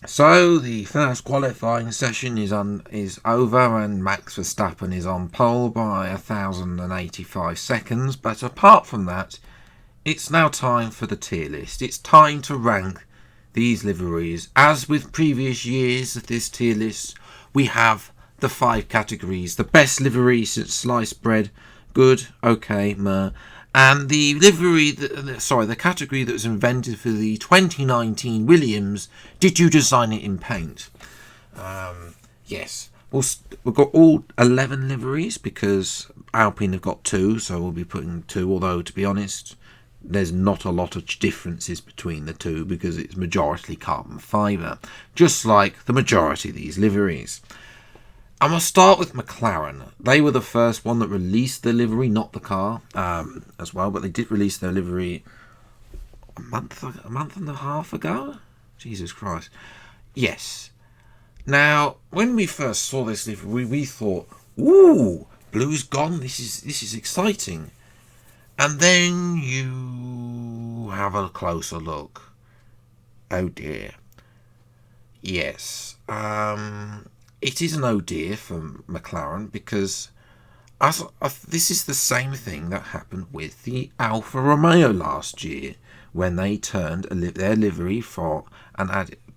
So the first qualifying session is over, and Max Verstappen is on pole by 1,085 seconds. But apart from that, it's now time for the tier list. It's time to rank these liveries. As with previous years of this tier list, we have the 5 categories: the best livery since sliced bread, good, okay, meh. And the the category that was invented for the 2019 Williams, did you design it in paint? Yes. We've got all 11 liveries because Alpine have got 2, so we'll be putting 2, although to be honest, there's not a lot of differences between the two because it's majority carbon fibre, just like the majority of these liveries. I'm going to start with McLaren. They were the first one that released the livery, not the car, as well. But they did release their livery a month and a half ago. Jesus Christ. Yes. Now, when we first saw this livery, we thought, "Ooh, blue's gone. This is exciting." And then you have a closer look. Oh dear. Yes. It is an oh dear for McLaren because this is the same thing that happened with the Alfa Romeo last year when they turned their livery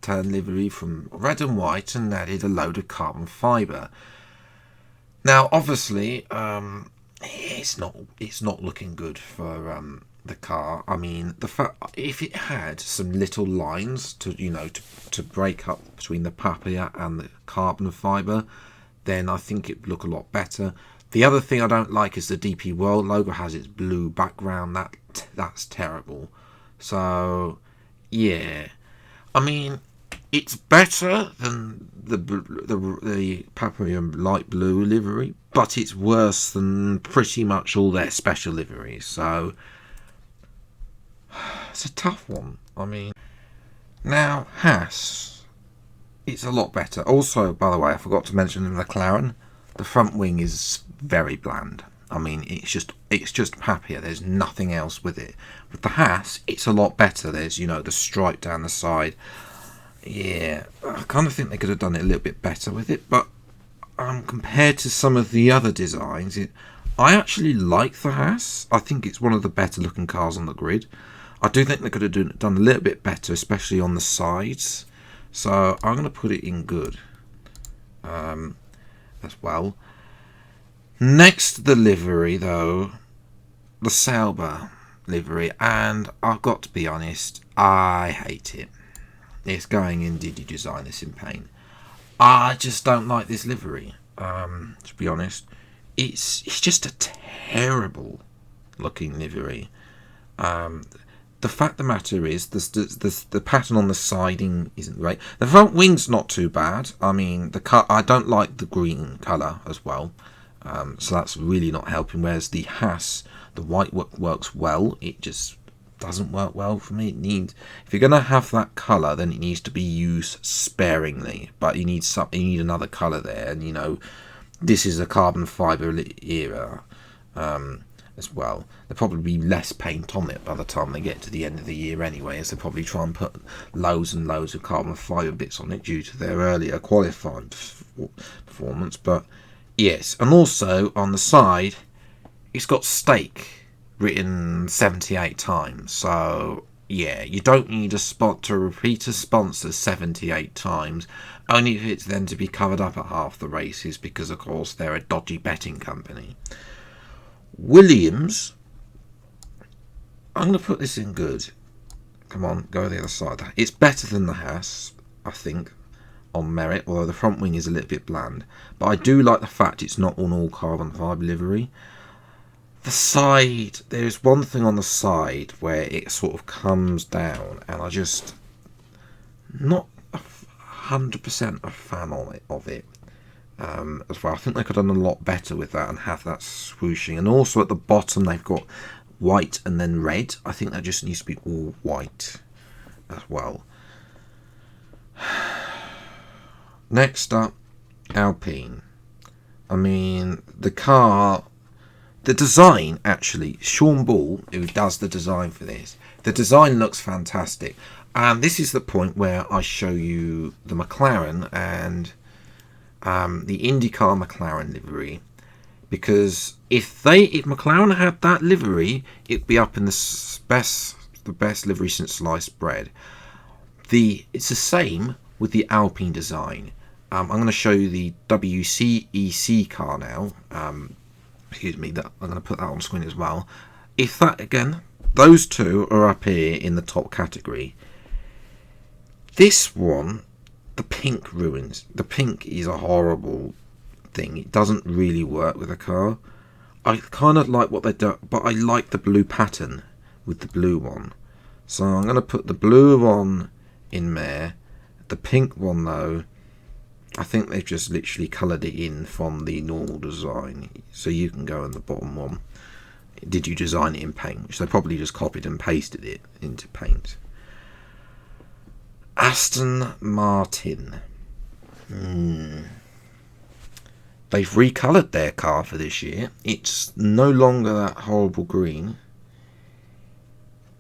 turned livery from red and white and added a load of carbon fibre. Now, obviously, it's not looking good for the car. I mean, if it had some little lines to break up between the papilla and the carbon fibre, then I think it would look a lot better. The other thing I don't like is the DP World logo has its blue background. That's terrible. So yeah, I mean, it's better than the papilla light blue livery, but it's worse than pretty much all their special liveries. So it's a tough one. I mean, now Haas, it's a lot better. Also, by the way, I forgot to mention the McLaren. The front wing is very bland. I mean, it's just papilla. There's nothing else with it. With the Haas, it's a lot better. There's the stripe down the side. Yeah, I kind of think they could have done it a little bit better with it, but compared to some of the other designs, I actually like the Haas. I think it's one of the better looking cars on the grid. I do think they could have done a little bit better, especially on the sides. So I'm going to put it in good as well. Next, the livery, though, the Sauber livery, and I've got to be honest, I hate it. It's going in, did you design this in paint? I just don't like this livery. To be honest, it's just a terrible looking livery. The fact of the matter is, the pattern on the siding isn't great. The front wing's not too bad. I mean, I don't like the green colour as well, so that's really not helping. Whereas the Haas, the white works well. It just doesn't work well for me. If you're gonna have that colour, then it needs to be used sparingly. But you need another colour there, and this is a carbon fibre era as well. There'll probably be less paint on it by the time they get to the end of the year anyway, as they probably try and put loads and loads of carbon fibre bits on it due to their earlier qualifying performance. But yes, and also on the side, it's got steak written 78 times. So yeah, you don't need to repeat a sponsor 78 times, only if it's then to be covered up at half the races, because of course they're a dodgy betting company. Williams, I'm going to put this in good. Come on, go the other side. It's better than the Haas, I think, on merit, although the front wing is a little bit bland. But I do like the fact it's not an all carbon fibre livery. The side, there's one thing on the side where it sort of comes down, and I just not 100% a fan of it. As well, I think they could have done a lot better with that and have that swooshing. And also at the bottom, they've got white and then red. I think that just needs to be all white as well. Next up, Alpine. I mean, the car, the design actually, Sean Ball, who does the design for this, the design looks fantastic. And this is the point where I show you the McLaren and the IndyCar McLaren livery, because if McLaren had that livery, it'd be up in the best livery since sliced bread. It's the same with the Alpine design. I'm going to show you the WCEC car now. Excuse me, that I'm going to put that on screen as well. If that, again, those two are up here in the top category. This one, the pink ruins. The pink is a horrible thing. It doesn't really work with a car. I kind of like what they do, but I like the blue pattern with the blue one. So I'm going to put the blue one in there. The pink one, though, I think they've just literally coloured it in from the normal design. So you can go on the bottom one. Did you design it in paint? Which they probably just copied and pasted it into paint. Aston Martin. They've recoloured their car for this year. It's no longer that horrible green.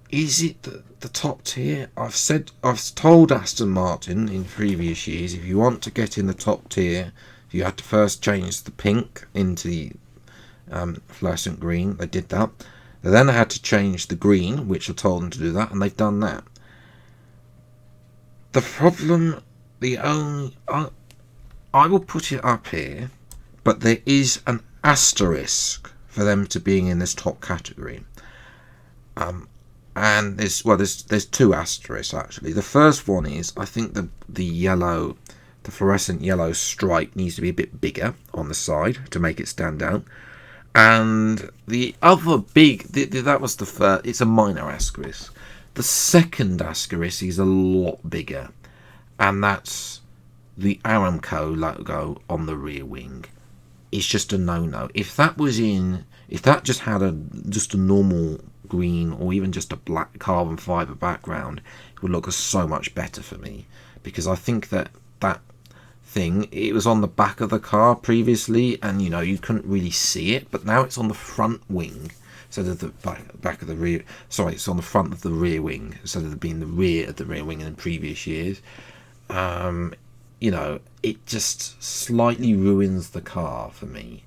Is it the top tier? I've told Aston Martin in previous years, if you want to get in the top tier, you have to first change the pink into the fluorescent green. They did that. They then had to change the green, which I told them to do that, and they've done that. The problem, I will put it up here, but there is an asterisk for them to being in this top category. And there's two asterisks actually. The first one is, I think the fluorescent yellow stripe needs to be a bit bigger on the side to make it stand out. And the other that was the first. It's a minor asterisk. The second asterisk is a lot bigger, and that's the Aramco logo on the rear wing. It's just a no-no. If that just had just a normal green or even just a black carbon fibre background, it would look so much better for me, because I think that thing, it was on the back of the car previously, and you couldn't really see it, but now it's on the front wing instead of the back of the rear. Sorry, it's on the front of the rear wing instead of being the rear of the rear wing in previous years. It just slightly ruins the car for me.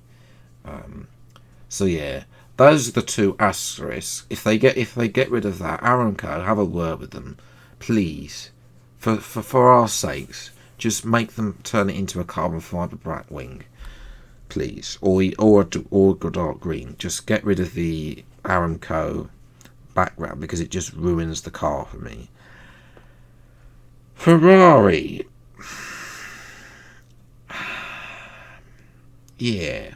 So yeah, those are the two asterisks. If they get rid of that, Aramco, have a word with them, please, for our sakes. Just make them turn it into a carbon fibre black wing, please, or dark green. Just get rid of the Aramco background, because it just ruins the car for me. Ferrari. Yeah,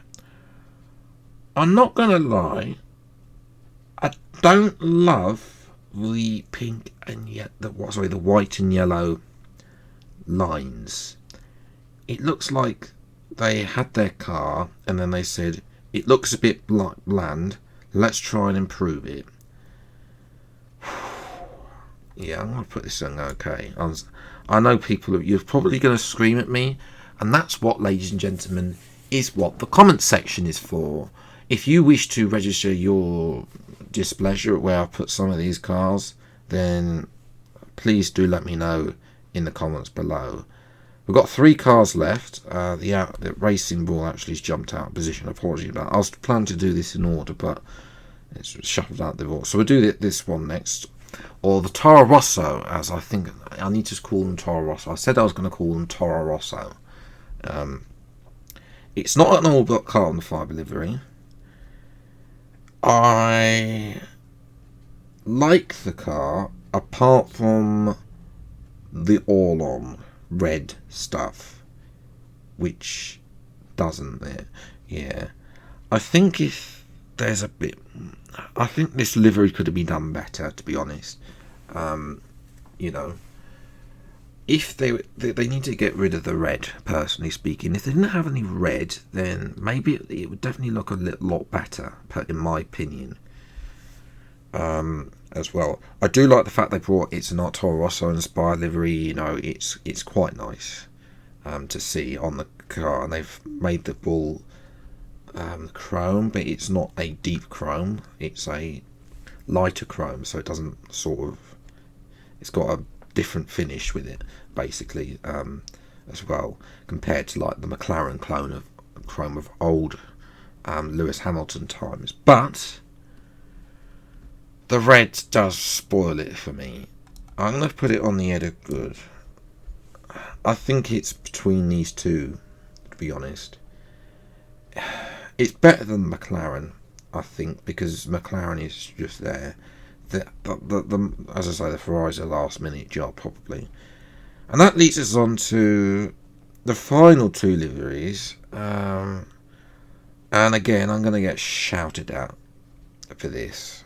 I'm not gonna lie, I don't love the pink and the white and yellow lines. It looks like they had their car and then they said, it looks a bit bland, let's try and improve it. Yeah, I'm gonna put this in okay. I know you're probably gonna scream at me, and that's what, ladies and gentlemen, is what the comment section is for. If you wish to register your displeasure at where I put some of these cars, then please do let me know in the comments below. We've got 3 cars left. The racing ball actually has jumped out of position. Apologies about that. I was planning to do this in order, but it's shuffled out the order. So we'll do this one next. Or the Toro Rosso, as I think I need to call them Toro Rosso. I said I was going to call them Toro Rosso. It's not an all-black car on the Fibre livery. I like the car, apart from the all-on red stuff, which doesn't there. Yeah, I think if there's a bit, I think this livery could have been done better, to be honest. If they need to get rid of the red, personally speaking. If they didn't have any red, then maybe it would definitely look a lot better, in my opinion. As well, I do like the fact they brought it's not Toro Rosso inspired livery. It's quite nice to see on the car, and they've made the ball chrome, but it's not a deep chrome. It's a lighter chrome, so it doesn't it's got a different finish with it, basically, as well, compared to like the McLaren chrome of old Lewis Hamilton times. But the red does spoil it for me. I'm going to put it on the edge of good. I think it's between these two, to be honest. It's better than McLaren, I think, because McLaren is just there. As I say, the Ferrari's a last minute job, probably. And that leads us on to the final two liveries. And again, I'm going to get shouted at for this,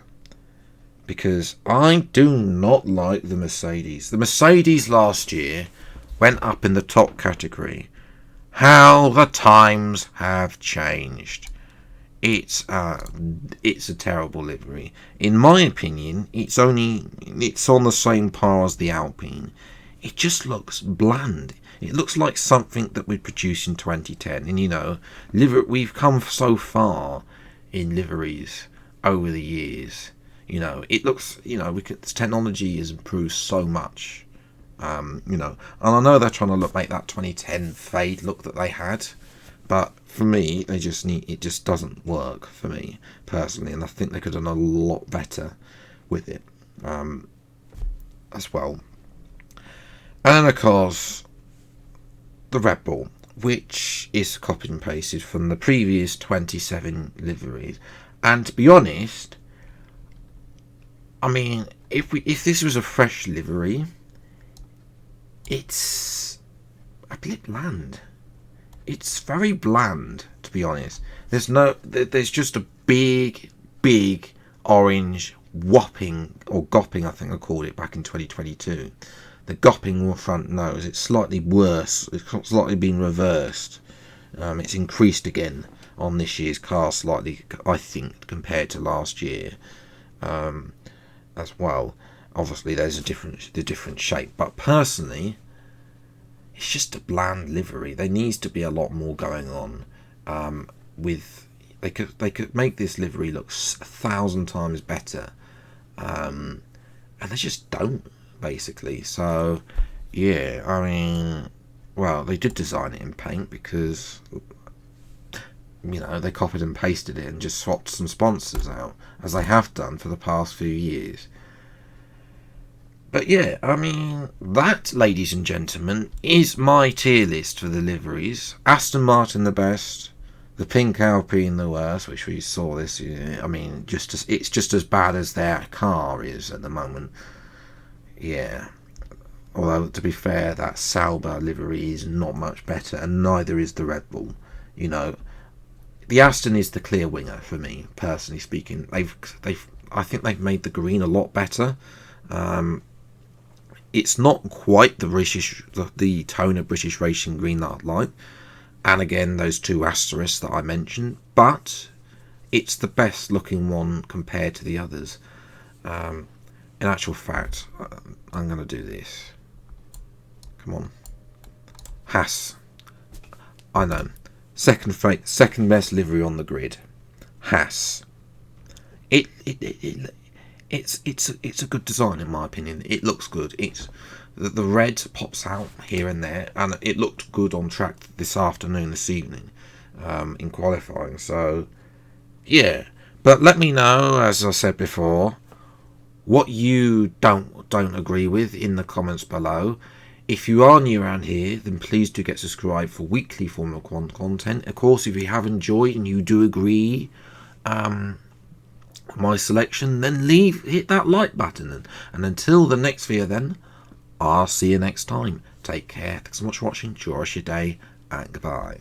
because I do not like the Mercedes. The Mercedes last year went up in the top category. How the times have changed. It's a terrible livery. In my opinion, it's on the same par as the Alpine. It just looks bland. It looks like something that we'd produce in 2010. And you know, we've come so far in liveries over the years. You know, it looks, you know, technology has improved so much. You know, and I know they're trying to make that 2010 fade look that they had, but for me, it just doesn't work for me personally, and I think they could have done a lot better with it, as well. And then of course, the Red Bull, which is copied and pasted from the previous 27 liveries, and to be honest, I mean, if this was a fresh livery, it's a bit bland. It's very bland, to be honest. There's just a big orange whopping, or gopping, I think I called it back in 2022. The gopping front nose, it's slightly worse. It's slightly been reversed. It's increased again on this year's car slightly, I think, compared to last year, as well. Obviously, there's the different shape, but personally, it's just a bland livery. There needs to be a lot more going on. They could make this livery look 1,000 times better, and they just don't, basically. So, yeah, I mean, well, they did design it in paint because, you know, they copied and pasted it and just swapped some sponsors out, as they have done for the past few years. But yeah, I mean, that, ladies and gentlemen, is my tier list for the liveries. Aston Martin the best, the pink Alpine the worst, which we saw this year. I mean, it's just as bad as their car is at the moment. Yeah. Although, to be fair, that Sauber livery is not much better, and neither is the Red Bull. You know, the Aston is the clear winner for me, personally speaking. I think they've made the green a lot better. It's not quite the tone of British racing green that I'd like, and again those two asterisks that I mentioned, but it's the best looking one compared to the others. In actual fact, I'm going to do this. Come on, Haas. I know, second best livery on the grid, Haas. It's a good design, in my opinion. It looks good. The red pops out here and there, and it looked good on track this evening, in qualifying. So, yeah. But let me know, as I said before, what you don't agree with in the comments below. If you are new around here, then please do get subscribed for weekly Formula One content. Of course, if you have enjoyed and you do agree, my selection, then hit that like button, and until the next video, then I'll see you next time. Take care, thanks so much for watching, enjoy your day, and goodbye.